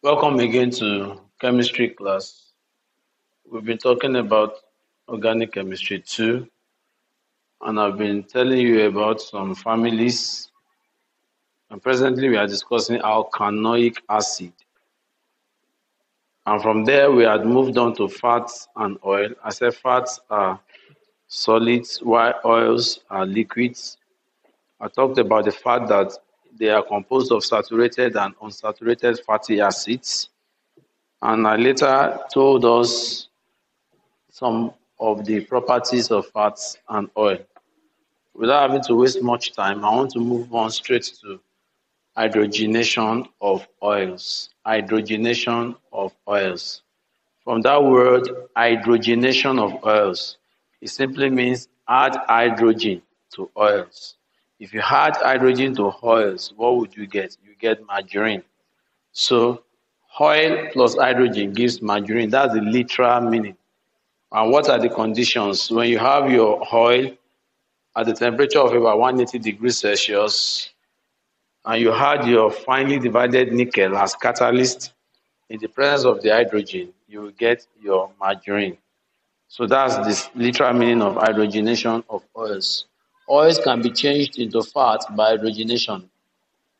Welcome again to chemistry class. We've been talking about organic chemistry too, and I've been telling you about some families. And presently, we are discussing alkanoic acid. And from there, we had moved on to fats and oil. I said fats are solids, while oils are liquids. I talked about the fact that they are composed of saturated and unsaturated fatty acids. And I later told us some of the properties of fats and oil. Without having to waste much time, I want to move on straight to hydrogenation of oils. Hydrogenation of oils. From that word, hydrogenation of oils, it simply means add hydrogen to oils. If you add hydrogen to oils, what would you get? You get margarine. So, oil plus hydrogen gives margarine. That's the literal meaning. And what are the conditions? When you have your oil at the temperature of about 180 degrees Celsius and you had your finely divided nickel as catalyst in the presence of the hydrogen, you will get your margarine. So that's the literal meaning of hydrogenation of oils. Oils can be changed into fat by hydrogenation.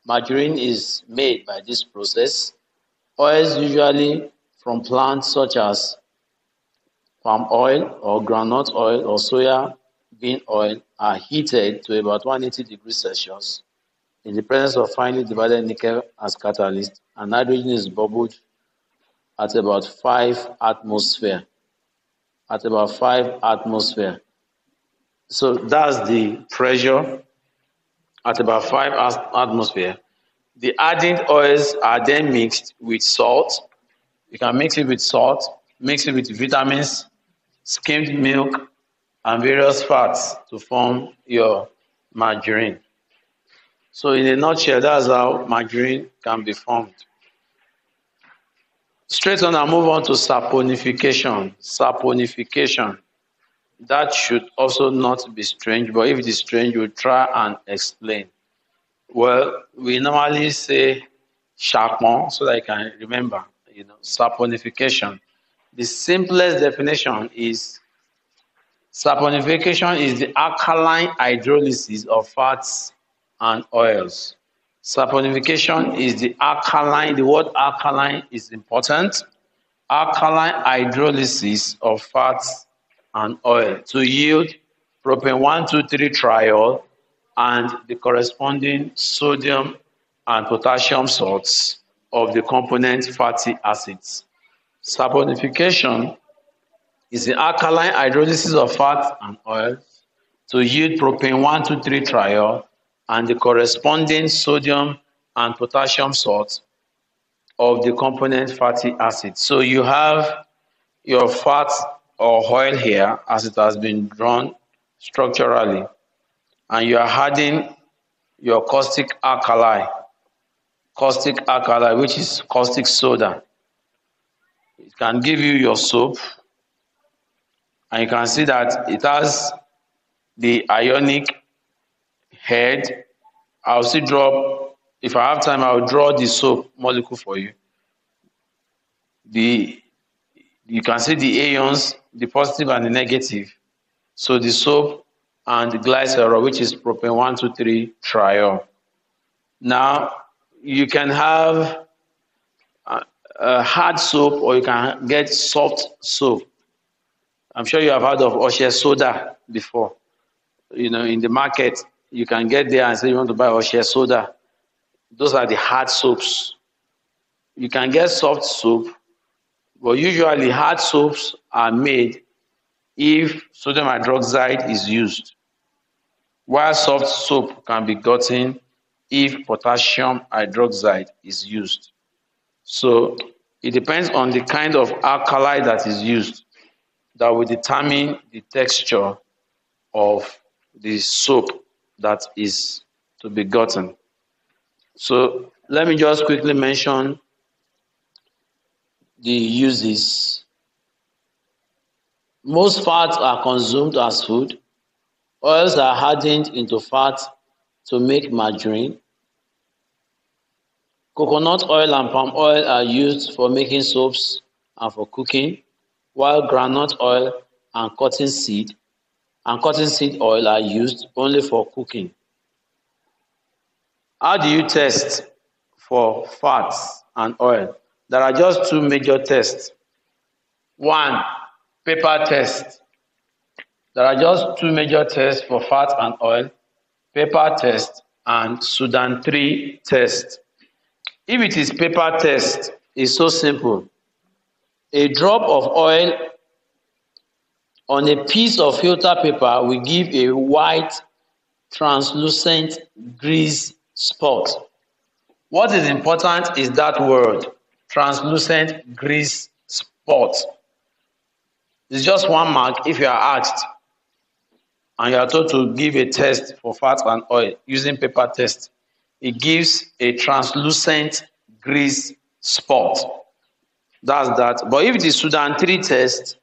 Margarine is made by this process. Oils usually from plants such as palm oil or groundnut oil or soya bean oil are heated to about 180 degrees Celsius in the presence of finely divided nickel as catalyst, and hydrogen is bubbled at about 5 atmosphere. At about 5 atmosphere. So that's the pressure at about 5 atmosphere. The added oils are then mixed with salt. You can mix it with salt, mix it with vitamins, skimmed milk, and various fats to form your margarine. So in a nutshell, that's how margarine can be formed. Straight on, I move on to saponification. Saponification. That should also not be strange, but if it is strange, we'll try and explain. Well, we normally say chapon so that you can remember, saponification. The simplest definition is saponification is the alkaline hydrolysis of fats and oils. Saponification is the alkaline, the word alkaline is important. Alkaline hydrolysis of fats and oil to yield propane 1,2,3 triol and the corresponding sodium and potassium salts of the component fatty acids. Saponification is the alkaline hydrolysis of fat and oil to yield propane 1,2,3 triol and the corresponding sodium and potassium salts of the component fatty acids. So you have your fat or oil here as it has been drawn structurally, and you are adding your caustic alkali, which is caustic soda. It can give you your soap, and you can see that it has the ionic head. I'll still draw, if I have time, I'll draw the soap molecule for you. You can see the ions, the positive and the negative. So the soap and the glycerol, which is propane 1,2,3 triol. Now, you can have a hard soap or you can get soft soap. I'm sure you have heard of Oshe soda before. In the market, you can get there and say you want to buy Oshe soda. Those are the hard soaps. You can get soft soap, but usually hard soaps are made if sodium hydroxide is used, while soft soap can be gotten if potassium hydroxide is used. So it depends on the kind of alkali that is used that will determine the texture of the soap that is to be gotten. So let me just quickly mention the uses. Most fats are consumed as food. Oils are hardened into fat to make margarine. Coconut oil and palm oil are used for making soaps and for cooking, while groundnut oil and cottonseed oil are used only for cooking. How do you test for fats and oil? There are just two major tests. One, paper test. There are just two major tests for fat and oil, paper test and Sudan 3 test. If it is paper test, it's so simple. A drop of oil on a piece of filter paper will give a white, translucent grease spot. What is important is that word, translucent grease spot. It's just one mark if you are asked and you are told to give a test for fat and oil using paper test. It gives a translucent grease spot. That's that. But if it is Sudan 3 test,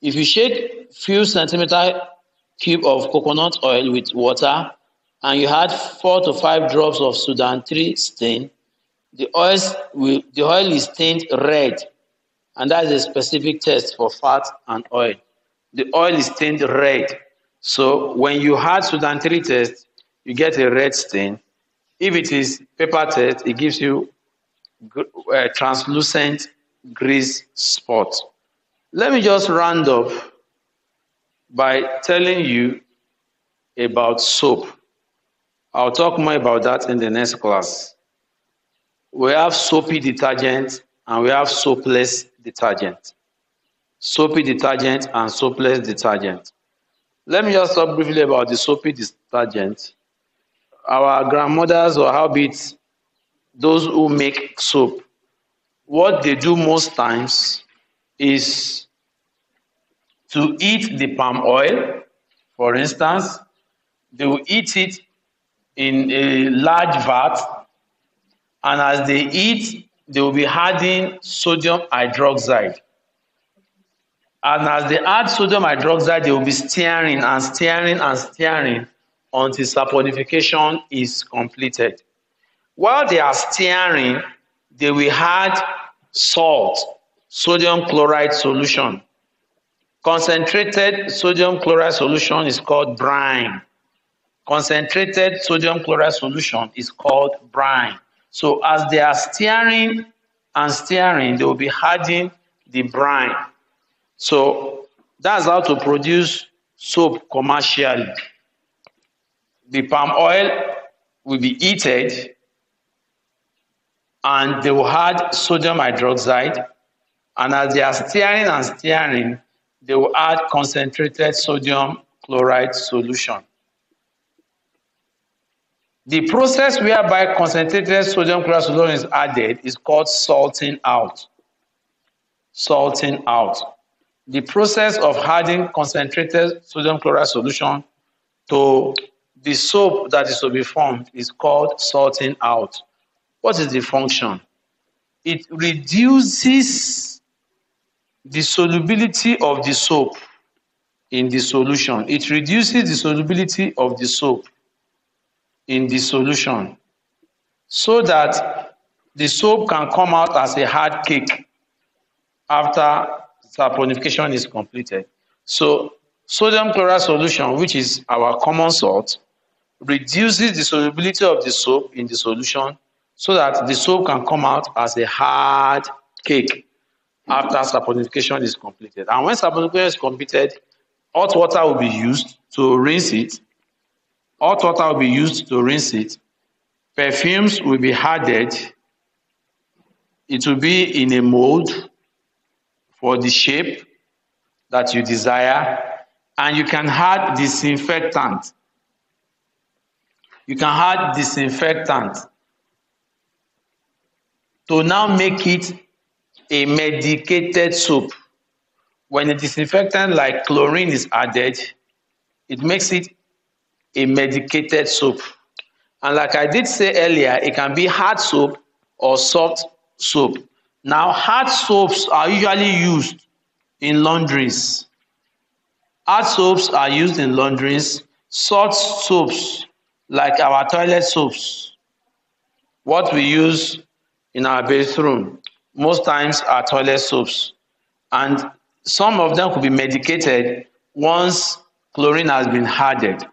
if you shake few centimeter cube of coconut oil with water and you add 4 to 5 drops of Sudan 3 stain, the oil is stained red, and that is a specific test for fat and oil. The oil is stained red. So when you add Sudan 3 test, you get a red stain. If it is paper test, it gives you a translucent grease spot. Let me just round up by telling you about soap. I'll talk more about that in the next class. We have soapy detergent and we have soapless detergent. Soapy detergent and soapless detergent. Let me just talk briefly about the soapy detergent. Our grandmothers, or howbeit those who make soap, what they do most times is to eat the palm oil. For instance, they will eat it in a large vat, and as they eat, they will be adding sodium hydroxide. And as they add sodium hydroxide, they will be stirring and stirring and stirring until saponification is completed. While they are stirring, they will add salt, sodium chloride solution. Concentrated sodium chloride solution is called brine. Concentrated sodium chloride solution is called brine. So as they are stirring and stirring, they will be adding the brine. So that's how to produce soap commercially. The palm oil will be heated and they will add sodium hydroxide, and as they are stirring and stirring, they will add concentrated sodium chloride solution. The process whereby concentrated sodium chloride solution is added is called salting out. Salting out. The process of adding concentrated sodium chloride solution to the soap that is to be formed is called salting out. What is the function? It reduces the solubility of the soap in the solution. It reduces the solubility of the soap in the solution so that the soap can come out as a hard cake after saponification is completed. So sodium chloride solution, which is our common salt, reduces the solubility of the soap in the solution so that the soap can come out as a hard cake after saponification is completed. And when saponification is completed, hot water will be used to rinse it. Hot water will be used to rinse it. Perfumes will be added. It will be in a mold for the shape that you desire. And you can add disinfectant. You can add disinfectant to now make it a medicated soap. When a disinfectant like chlorine is added, it makes it a medicated soap. And like I did say earlier, it can be hard soap or soft soap. Now, hard soaps are usually used in laundries. Hard soaps are used in laundries. Soft soaps, like our toilet soaps, What we use in our bathroom most times are toilet soaps, and some of them could be medicated once chlorine has been added.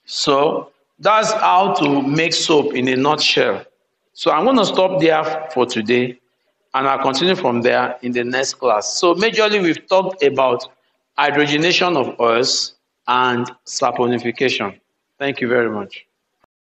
So that's how to make soap in a nutshell. So I'm going to stop there for today, and I'll continue from there in the next class. So majorly we've talked about hydrogenation of oils and saponification. Thank you very much.